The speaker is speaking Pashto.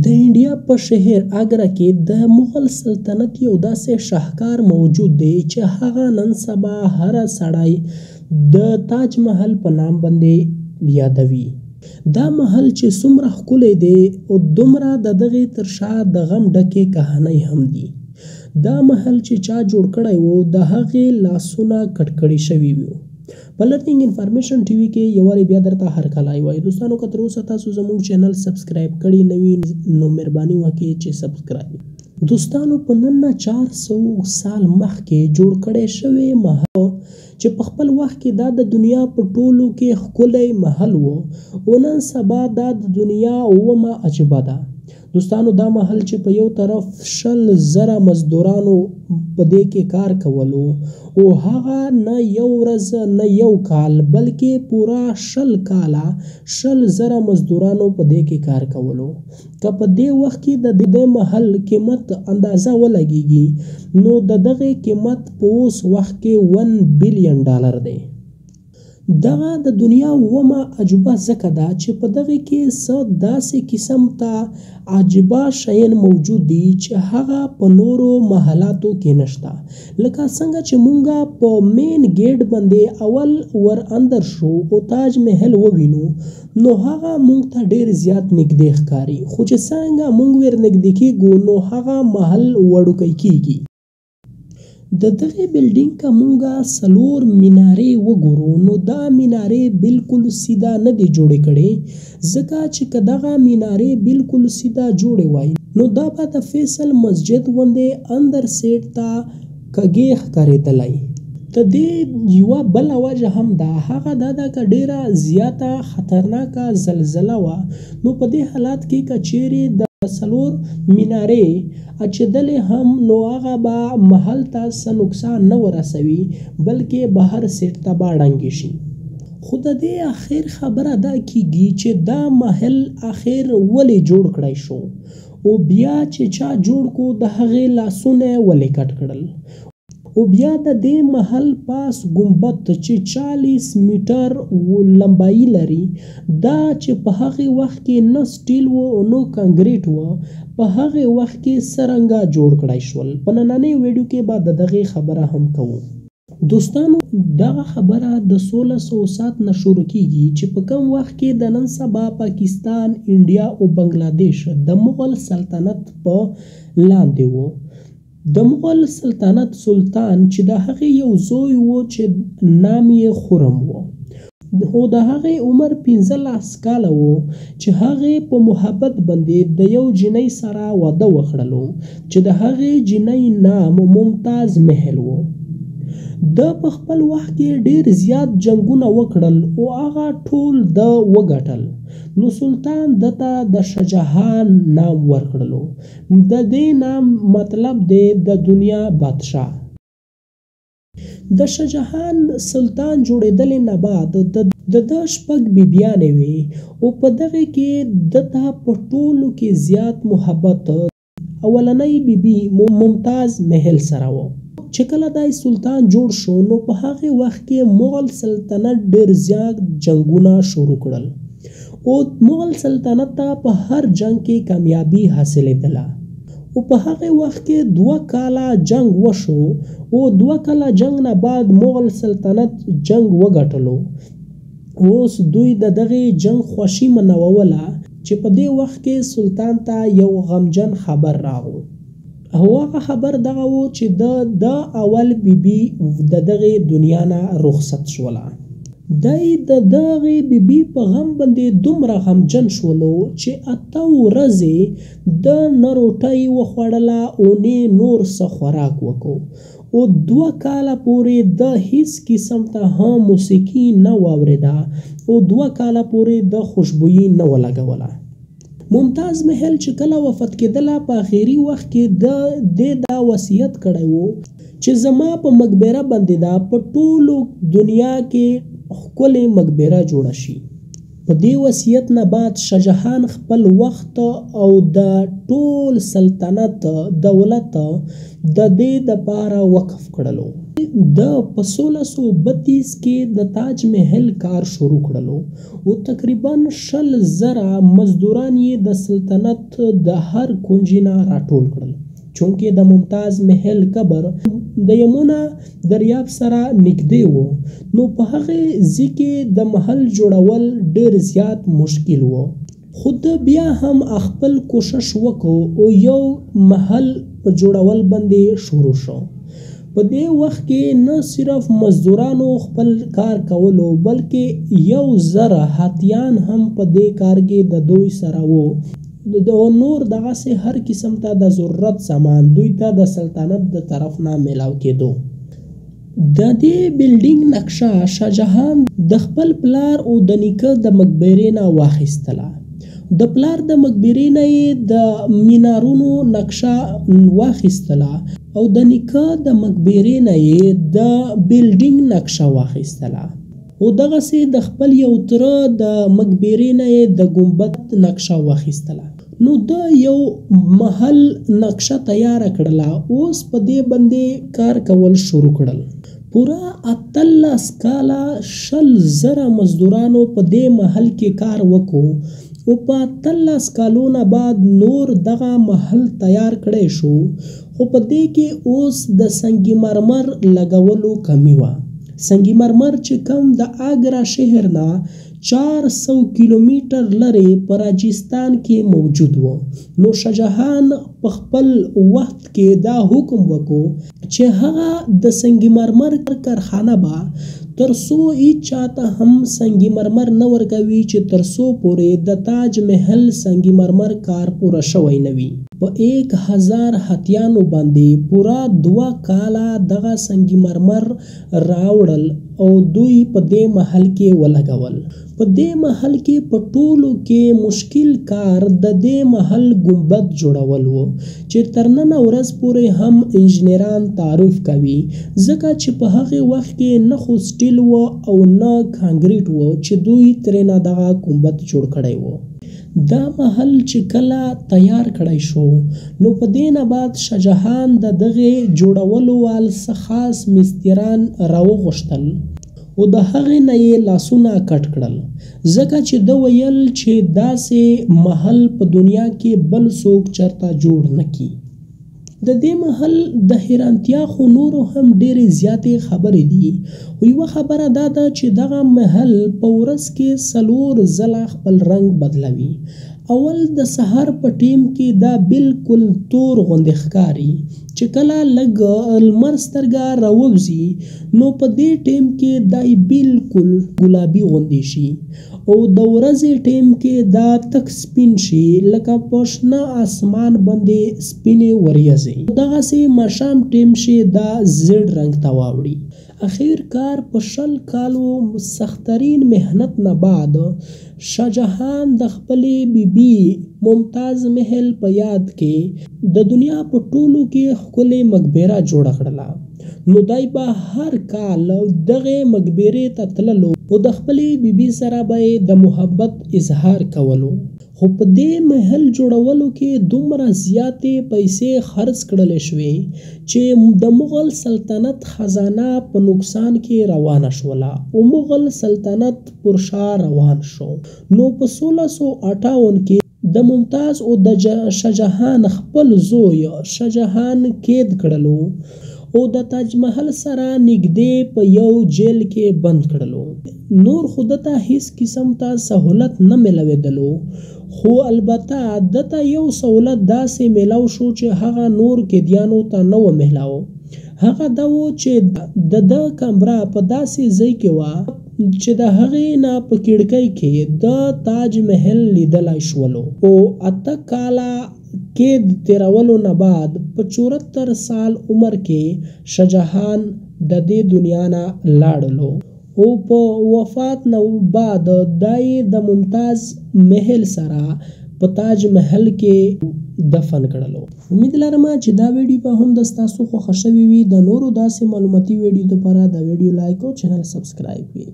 د انډیا په شهر اګرا کې د مغل سلطنت یو داسې شاهکار موجود دی چې هغه نن سبا هر سړی د تاج محل په نام باندې یادوي. دا محل چې څومره ښکلی دی او دومره د دغې تر شا د غم ډکې کهانۍ هم دي. دا محل چې چا جوړ کړی و د هغې لاسونه کټ کړي شوي وو. په لرنینګ انفارمیشن ټي وي کې یووارې بیا درته هرکلی وایو. دوستانو که تر اوسه تاسو زموږ چینل سبسکرایب کړی نه وي نو مهرباني وکړئ چې سبسکرایب. دوستانو په نن نه 400 سال مخکې جوړ کړی شوی محل چې په خپل وخت کې دا د دنیا په ټولو کې ښکلی محل و او نن سبا دا د دنیا اومه عجبه ده. دوستانو دا محل چې په یو طرف 100,000 مزدورانو په دې کې کار کولو او هغه نه یو ورځ نه یو کال بلکې پورا 100 کاله 100,000 مزدورانو په دې کې کار کولو. که په دې وخت کې د دې محل قیمت اندازه ولګېږي نو د دغې قیمت په اوس وخت کې $1 بلین دی. دغه د دنیا اومه عجوبه ځکه ده چې په دغې کې څه داسې قسم ته عجیبه شیان موجود دي چې هغه په نورو محلاتو کې نشته. لکه څنګه چې مونږه په مین ګیټ باندې اول ور اندر شو او تاج محل ووینو نو هغه مونږ ته ډېر زیات نږدې ښکاري، خو چې څنګه مونږ ور نږدې کېږو نو هغه محل وړوکی کېږي. د دغې بلډینګ که مونږه 4 مینارې وګورو نو دا مینارې بالکل سیده نه دي جوړې کړې، ځکه چې که دغه مینارې بالکل سیده جوړې وای نو دا به د فیصل مسجد غوندې اندر سیټ ته کږې ښکارېدلی. د دې یوه بله وجه هم ده، هغه دا ده که ډېره زیاته خطرناکه زلزله وه نو په دې حالات کې که چیرې د 4 مینارې اچېدلې هم نو هغه به محل ته څه نقصان نه ورسوي بلکې بهر سیټ ته به ړنګې شي. خو د دې اخر خبره دا کېږي چې دا محل اخر ولې جوړ کړی شو او بیا چې چا جوړ کو د هغې لاسونه یې ولې کټ کړل. او بیا د دې محل پاس ګمبد چې 40 میټر لمبایي لري، دا چې په هغې وخت کې نه سټیل و او نه کانکریټ و، په هغې وخت کې څرنګه جوړ کړی شول. په نننۍ ویډیو کې به د دغې خبره هم کوو. دوستانو دغه خبره د 1607 نه شروع کېږي چې په کوم وخت کې د نن سبا پاکستان، انډیا او بنګلادیش د مغل سلطنت په لاندې و. د مغل سلطنت سلطان چې د هغې یو زوی و چې نام یې خرم و او د هغې عمر 15 کاله و چې هغې په محبت باندې د یو جنۍ سره واده وکړلو چې د هغې جنۍ نام ممتاز محل و. د په خپل وخت کې ډېر زیات جنګونه وکړل او هغه ټول د وګټل نو سلطان دته د شاهجهان نام ورکړلو. د دې نام مطلب دی د دنیا بادشاه. د شاهجهان سلطان جوړېدلې نه بعد د 6 بیبیانې وې او په دغې کې دته په ټولو کې زیات محبت اولنۍ بیبي ممتاز محل سره و. چې کله دای سلطان جوړ شو نو په هغې وخت کې مغل سلطنت ډېر زیات جنګونه شروع کړل او مغل سلطنت ته په هر جنگ کې کامیابي حاصلېدله او په هغې وخت کې 2 کاله جنگ وشو او 2 کاله جنگ نه بعد مغل سلطنت جنگ وګټلو. اوس دوی د دغې جنگ خوښي منووله چې په دې وخت کې سلطان ته یو غمجن خبر راغو او هغه خبر دغه و چې د اول بیبي د دغې دنیا نه رخصت شوله. دی د دغې بیبي په غم باندې دومره غمجن شولو چې 8 ورځې د نه روټۍ وخوړله او نه نور څه خوراک وکړو او 2 کاله پورې د هیڅ قسم ته هم موسیقي نه واورېده او 2 کاله پورې د خوشبویي نه ولګوله. ممتاز محل چې کله وفات کېدله په آخري وخت کې دا وصیت کړی و چې زما په مقبره باندې دا په ټولو دنیا کې ښکلې مقبره جوړه شي. په دې وصیت نه بعد شاهجهان خپل وخت او د ټول سلطنت دولت د دې دپاره وقف کړلو. د په 1632 کې د تاج محل کار شروع کړلو او تقریبا 100,000 مزدوران یې د سلطنت د هر کونج نه راټول کړل. چونکې د ممتاز محل قبر د یمنا دریاب سره نږدې و نو په هغې ځای کې د محل جوړول ډېر زیات مشکل و. خو ده بیا هم خپل کوشش وکړو او یو محل په جوړول باندې شروع شو. په دې وخت کې نه صرف مزدورانو خپل کار کولو بلکې 1,000 هاتیان هم په دې کار کې د دوی سره وو. د نور دغسې هر قسم ته د ضرورت سامان دوی ته د سلطنت د طرف نه میلاو کېدو. د دې بلډینګ نقشه شاهجهان د خپل پلار او د نیکه د مقبرې نه واخیستله. د پلار د مقبرې نه یې د مینارونو نقشه واخیستله او د نیکه د مقبرې نه یې د بلډینګ نقشه واخیستله او دغسې د خپل یو تره د مقبرې نه یې د ګنبد نقشه واخیستله. نو د یو محل نقشه تیاره کړله. اوس په دې باندې کار کول شروع کړل. پوره 18 کاله 100,000 مزدورانو په دې محل کې کار وکړو او په 18 کالو نه بعد نور دغه محل تیار کړی شو. خو په دې کې اوس د سنگ مرمر لګولو کمی وه. سنگ مرمر چې کوم د آګرا شهر نه 400 کیلومتر لرې په راجستان کې موجود و. نو شاهجهان په خپل وخت کې دا حکم وکړو چې هغه د سنگ مرمر کارخانه به ترڅو هیڅ چاته هم سنگ مرمر نه ورکوي چې ترڅو پورې د تاج محل سنگ مرمر کار پوره شوی نه وي. په 1000 هاتیانو باندې پوره 2 کاله دغه سنگ مرمر راوړل او دوی په دې محل کې ولګول. په دې محل کې په ټولو کې مشکل کار د دې محل ګنبد جوړول و چې تر نن ورځ پورې هم انجنیران تعریف کوي ځکه چې په هغې وخت کې نه خو سټیل و او نه کانکریټ و چې دوی ترېنه دغه ګنبد جوړ کړی و. دا محل چې کله تیار کړی شو نو په دې نه بعد شاهجهان د دغې جوړولو وال څه خاص مستریان راوغوښتل او د هغې نه یې لاسونه کټ کړل ځکه چې ده ویل چې داسې محل په دنیا کې بل څوک چرته جوړ نه کړي. د دې محل د حیرانتیا خو نورو هم ډېرې زیاتې خبرې دي. خو یوه خبره دا ده چې دغه محل په ورځ کې 4 ځله خپل رنګ بدلوي. اول د سهار په ټیم کې دا بالکل تور غوندې ښکاري چې کله لږ لمر سترګه راووځي نو په دې ټیم کې دا بالکل ګلابي غوندې شي او د ورځې ټیم کې دا تک سپین شي لکه په شنه آسمان باندې سپینې وریځې. دغسې ماښام ټیم شي دا زیړ رنګ ته واوړي. اخیر کار په 100 کالو سخترین محنت نه بعد شاهجهان د خپلې بیبي ممتاز محل په یاد کې د دنیا په ټولو کې ښکلې مقبره جوړه کړله. نو دی به هر کال دغې مقبرې ته تللو او د خپلې بیبي سره به یې د محبت اظهار کولو. خو په دې محل جوړولو کې دومره زیاتې پیسې خرڅ کړلې شوې چې د مغل سلطنت خزانه په نقصان کې روانه شوله او مغل سلطنت پر شا روان شو. نو په 1658 کې د ممتاز او د شاهجهان خپل زوی شاهجهان قید کړلو او د تاج محل سره نږدې په یو جیل کې بند کړلو. نور خو دته هیڅ قسم ته سهولت نه میلاوېدلو خو البته دته یو سهولت داسې میلاو شو چې هغه نور قیدیانو ته نه و میلاو. هغه دا و چې د کمره په داسې ځای کې وه چې د هغې نه په کړکۍ کې د تاج محل لیدلی شولو او 8 کاله قید تیرولو نه بعد په 74 سال عمر کې شاهجهان د دې دنیا نه لاړلو او په وفات نه بعد دای د ممتاز محل سره په تاج محل کې دفن کړلو. امید لرم چې دا ویډیو به هم د ستاسو خوښه شوې وي. د نورو داسې معلوماتي ویډیو لپاره دا ویډیو لایک او چینل سبسکرایب کړئ.